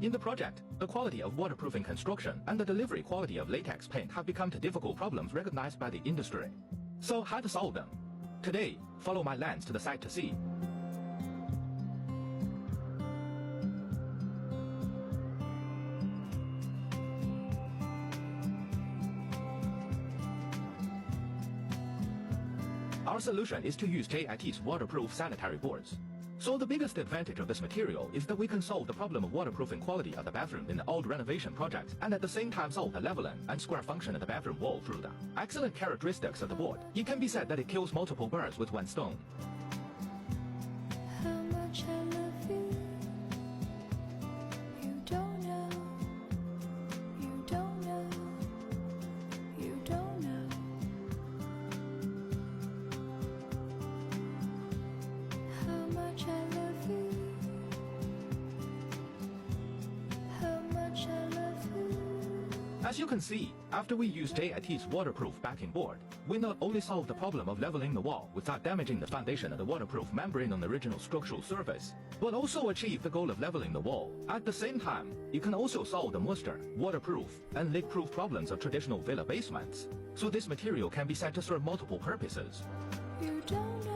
In the project, the quality of waterproofing construction and the delivery quality of latex paint have become difficult problems recognized by the industry. So how to solve them? Today, follow my lens to the site to see. Our solution is to use JIT's waterproof sanitary boards. So the biggest advantage of this material is that we can solve the problem of waterproofing quality of the bathroom in the old renovation projects and at the same time solve the leveling and square function of the bathroom wall through the excellent characteristics of the board. It can be said that it kills multiple birds with one stone. How much I love you, you don't know, you don't know, you don't know. How much I love you, how much I love you. As you can see, after we use JIT's waterproof backing board, we not only solve the problem of leveling the wall without damaging the foundation of the waterproof membrane on the original structural surface, but also achieve the goal of leveling the wall. At the same time, you can also solve the moisture, waterproof, and leak-proof problems of traditional villa basements. So this material can be said to serve multiple purposes. You don't know.